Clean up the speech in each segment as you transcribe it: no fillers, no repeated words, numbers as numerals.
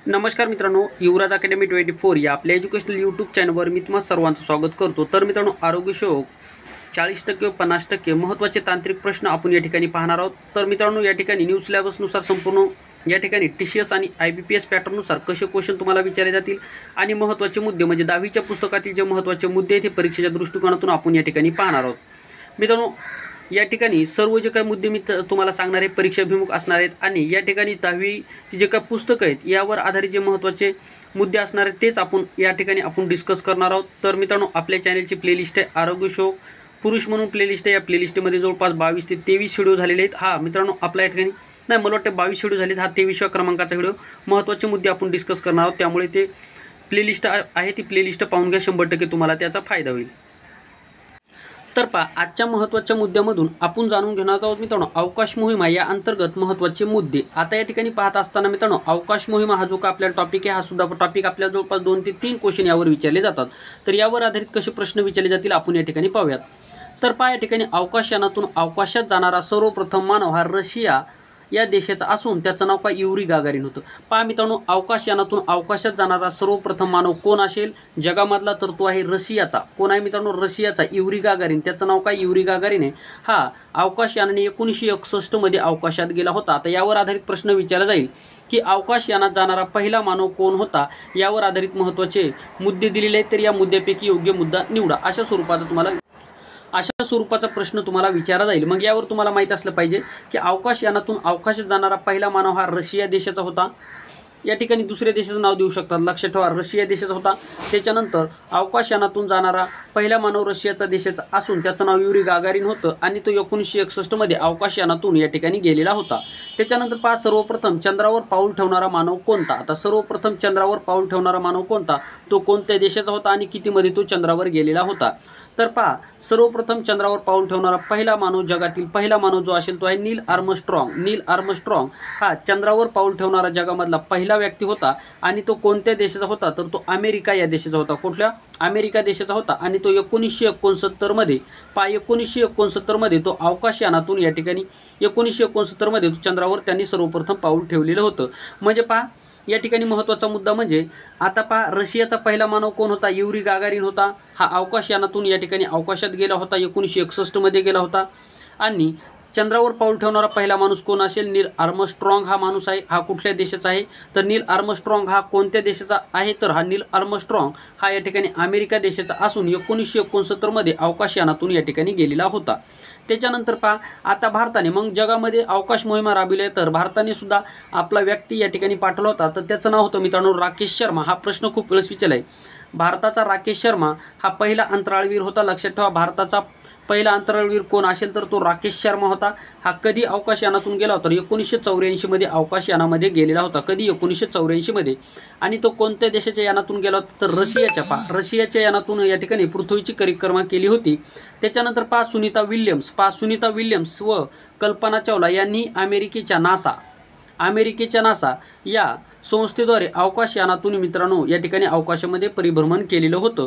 नमस्कार मित्रांनो, युवराज अकॅडमी 24 या आपल्या एज्युकेशनल यूट्यूब चॅनलवर मी तुम्हा सर्वांचं स्वागत करतो। तर मित्रांनो, आरोग्यशोक 40% व 50% महत्त्वाचे तांत्रिक प्रश्न आपण या ठिकाणी पाहणार आहोत। तर मित्रांनो, या ठिकाणी न्यू सिलेबसनुसार संपूर्ण या ठिकाणी TCS आणि IBPS पॅटर्ननुसार कसे क्वेश्चन तुम्हाला विचारले जातील आणि महत्त्वाचे मुद्दे म्हणजे 10वीच्या पुस्तकातील जे महत्त्वाचे मुद्दे आहेत ते परीक्षेच्या दृष्टिकोनातून आपण या ठिकाणी पाहणार आहोत। मित्रांनो, या ठिकाणी सर्व जे काही मुद्दे मी तुम्हाला सांगणार आहे परीक्षाभिमुख असणार आहेत आणि या ठिकाणी 10वीची जे काही पुस्तकं आहेत यावर आधारित जे महत्त्वाचे मुद्दे असणार आहेत तेच आपण या ठिकाणी डिस्कस करणार आहोत। तर मित्रांनो, आपल्या चॅनलची प्लेलिस्ट आहे आरोग्यशोक पुरुष म्हणून प्लेलिस्ट आहे। या प्लेलिस्टमध्ये जवळपास 22 ते 23 व्हिडिओ झालेले आहेत। हा मित्रांनो, आपल्या या ठिकाणी नाही, मला वाटतं 22 व्हिडिओ झालेत। हा 23व्या क्रमांकाचा व्हिडिओ महत्त्वाचे मुद्दे आपण डिस्कस करणार आहोत, त्यामुळे ते प्लेलिस्ट आहे ती प्लेलिस्ट पाहून घ्या, 100% तुम्हाला त्याचा फायदा होईल। तर आजच्या महत्त्वाच्या मुद्द्यामधून आपण जाणून घेणार आहोत मित्रांनो, अवकाश मोहिमा या अंतर्गत महत्त्वाचे मुद्दे। आता या ठिकाणी पाहत असताना मित्रांनो, अवकाश मोहिमा हा जो का आपला टॉपिक आहे हा सुद्धा टॉपिक आपल्याला जवळपास 2 ते 3 क्वेश्चन यावर विचारले जातात। तर यावर आधारित कसे प्रश्न विचारले जातील आपण या ठिकाणी पाहूयात। तर या ठिकाणी अवकाशयानातून अवकाशात जाणारा सर्वप्रथम मानव हा रशिया या देशाचा असून त्याचं नाव काय युरी गागारिन होतं। मित्रांनो, अवकाशयानातून अवकाशात जाणारा सर्वप्रथम मानव कोण असेल जगामधला, तर तो आहे रशियाचा। कोण आहे मित्रांनो? रशियाचा युरी गागारिन। त्याचं नाव काय? युरी गागारिन आहे। हा अवकाशयानाने 1961 मध्ये अवकाशात गेला होता। आता यावर आधारित प्रश्न विचारला जाईल की अवकाशयानात जाणारा पहिला मानव कोण होता, यावर आधारित महत्त्वाचे मुद्दे दिलेले आहेत। तर या मुद्द्यापैकी योग्य मुद्दा निवडा, अशा स्वरूपाचा प्रश्न तुम्हाला विचारला जाईल। मग यावर तुम्हाला माहित असलं पाहिजे की अवकाशयानातून अवकाशात जाणारा पहिला मानव हा रशिया देशाचा होता। या ठिकाणी दुसऱ्या देशाचं नाव देऊ शकतात, लक्षात ठेवा रशिया देशाचा होता। त्याच्यानंतर अवकाशयानातून जाणारा पहिला मानव रशियाचा देशाचा असून त्याचं नाव युरी गागारिन होतं आणि तो 1961 मध्ये अवकाशयानातून या ठिकाणी गेलेला होता। त्याच्यानंतर सर्वप्रथम चंद्रावर पाऊल ठेवणारा मानव कोणता? आता सर्वप्रथम चंद्रावर पाऊल ठेवणारा मानव कोणता, तो कोणत्या देशाचा होता आणि कितीमध्ये तो चंद्रावर गेलेला होता? तर सर्वप्रथम चंद्रावर पाऊल ठेवणारा पहिला मानव, जगातील पहिला मानव जो असेल तो आहे नील आर्मस्ट्रॉंग। नील आर्मस्ट्रॉंग हा चंद्रावर पाऊल ठेवणारा जगामधला पहिला व्यक्ती होता आणि तो कोणत्या देशाचा होता, तर तो अमेरिका या देशाचा होता। कुठल्या? अमेरिका देशाचा होता आणि तो 1969 मध्ये 1969 मध्ये तो अवकाशयानातून या ठिकाणी 1969 मध्ये तो चंद्रावर त्यांनी सर्वप्रथम पाऊल ठेवलेलं होतं। म्हणजे या ठिकाणी महत्त्वाचा मुद्दा म्हणजे आता रशियाचा पहिला मानव कोण होता? युरी गागारिन होता। हा अवकाशयानातून या ठिकाणी अवकाशात गेला होता, 1961 मध्ये गेला होता। आणि चंद्रावर पाऊल ठेवणारा पहिला माणूस कोण असेल? नील आर्मस्ट्रॉंग हा माणूस आहे। हा कुठल्या देशाचा आहे? तर नील आर्मस्ट्रॉंग हा कोणत्या देशाचा आहे? तर हा नील आर्मस्ट्रॉंग हा या ठिकाणी अमेरिका देशाचा असून 1969 मध्ये अवकाशयानातून या ठिकाणी गेलेला होता। त्याच्यानंतर आता भारताने मग जगामध्ये अवकाश मोहिमा राबविली, तर भारताने सुद्धा आपला व्यक्ती या ठिकाणी पाठवला होता। तर त्याचं नाव होतं मित्रांनो राकेश शर्मा। हा प्रश्न खूप वेळेस विचारला आहे। भारताचा राकेश शर्मा हा पहिला अंतराळवीर होता। लक्षात ठेवा, भारताचा पहिला अंतराळवीर कोण असेल तर तो राकेश शर्मा होता। हा कधी अवकाशयानातून गेला होता? 1984 मध्ये अवकाशयानामध्ये गेलेला होता। कधी? 1984 मध्ये। आणि तो कोणत्या देशाच्या यानातून गेला होता? तर रशियाच्या रशियाच्या यानातून या ठिकाणी पृथ्वीची परिक्रमा केली होती। त्याच्यानंतर सुनीता विल्यम्स व कल्पना चावला यांनी अमेरिकेच्या नासा या संस्थेद्वारे अवकाशयानातून मित्रांनो या ठिकाणी अवकाशामध्ये परिभ्रमण केलेलं होतं।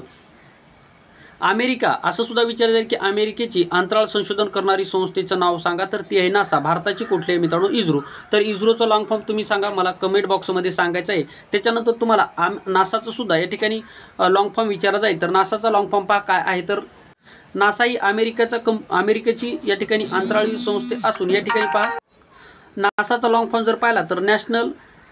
अमेरिका असं सुद्धा विचारलं जाईल की अमेरिकेची अंतराळ संशोधन करणारी संस्थेचं नाव सांगा, तर ती आहे नासा। भारताची कुठली आहे मित्रांनो? इस्रो। तर इस्रोचा लॉंग फॉर्म तुम्ही सांगा, मला कमेंट बॉक्समध्ये सांगायचं आहे। त्याच्यानंतर तुम्हाला नासाचं सुद्धा या ठिकाणी लॉंग फॉर्म विचारला जाईल। तर नासाचा लॉंग फॉर्म काय आहे? तर नासा ही अमेरिकेची या ठिकाणी अंतराळवीर संस्थे असून या ठिकाणी नासाचा लॉंग फॉर्म जर पाहिला तर national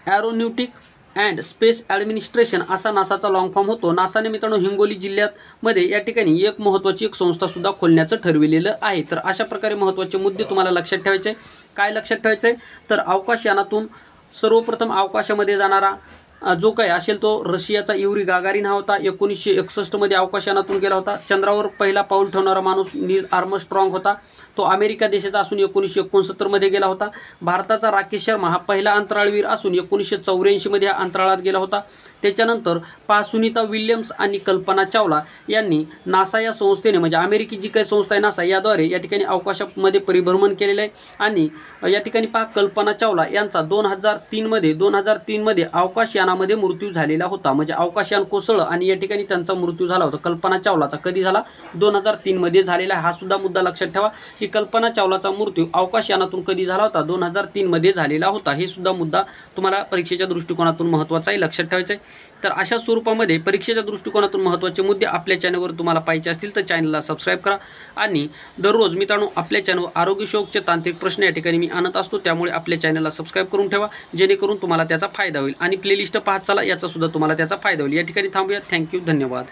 aeronautic and space administration असा नासाचा लॉंग फॉर्म होतो। नासाने मित्रांनो हिंगोली जिल्ह्यामध्ये या ठिकाणी एक महत्त्वाची संस्था सुद्धा खोलण्याचं ठरविलेलं आहे। तर अशा प्रकारे महत्त्वाचे मुद्दे तुम्हाला लक्षात ठेवायचे आहे। काय लक्षात ठेवायचं आहे? तर अवकाशयानातून सर्वप्रथम अवकाशामध्ये जाणारा जो काय असेल तो रशियाचा युरी गागारिन हा होता। 1961 मध्ये अवकाशयानातून गेला होता। चंद्रावर पहिला पाऊल ठेवणारा माणूस नील आर्मस्ट्रॉंग होता। तो अमेरिका देशाचा असून 1969 मध्ये गेला होता। भारताचा राकेश शर्मा हा पहिला अंतराळवीर असून 1984 मध्ये अंतराळात गेला होता। त्याच्यानंतर पहा सुनीता विल्यम्स आणि कल्पना चावला यांनी नासा या संस्थेने म्हणजे अमेरिकी जी काही संस्था आहे नासा याद्वारे या ठिकाणी अवकाशामध्ये परिभ्रमण केलेलं आहे। आणि या ठिकाणी पहा कल्पना चावला यांचा 2003 मध्ये अवकाशयानामध्ये मृत्यू झालेला होता, म्हणजे अवकाशयान कोसळलं आणि या ठिकाणी त्यांचा मृत्यू झाला होता। कल्पना चावलाचा कधी झाला? 2003 मध्ये झालेला आहे। हा सुद्धा मुद्दा लक्षात ठेवा की कल्पना चावलाचा मृत्यू अवकाशयानातून कधी झाला होता? 2003 मध्ये झालेला होता। हे सुद्धा मुद्दा तुम्हाला परीक्षेच्या दृष्टिकोनातून महत्त्वाचा आहे, लक्षात ठेवायचा आहे। तर अशा स्वरूपामध्ये परीक्षेच्या दृष्टिकोनातून महत्त्वाचे मुद्दे आपल्या चॅनलवर तुम्हाला पाहिजे असतील तर चॅनलला सबस्क्राईब करा। आणि दररोज मित्रांनो आपल्या चॅनलवर आरोग्यविषयकचे तांत्रिक प्रश्न या ठिकाणी मी आणत असतो, त्यामुळे आपल्या चॅनलला सबस्क्राईब करून ठेवा जेणेकरून तुम्हाला त्याचा फायदा होईल। आणि प्लेलिस्ट पाहत चला, याचा सुद्धा तुम्हाला त्याचा फायदा होईल। या ठिकाणी थांबूया। थँक्यू, धन्यवाद।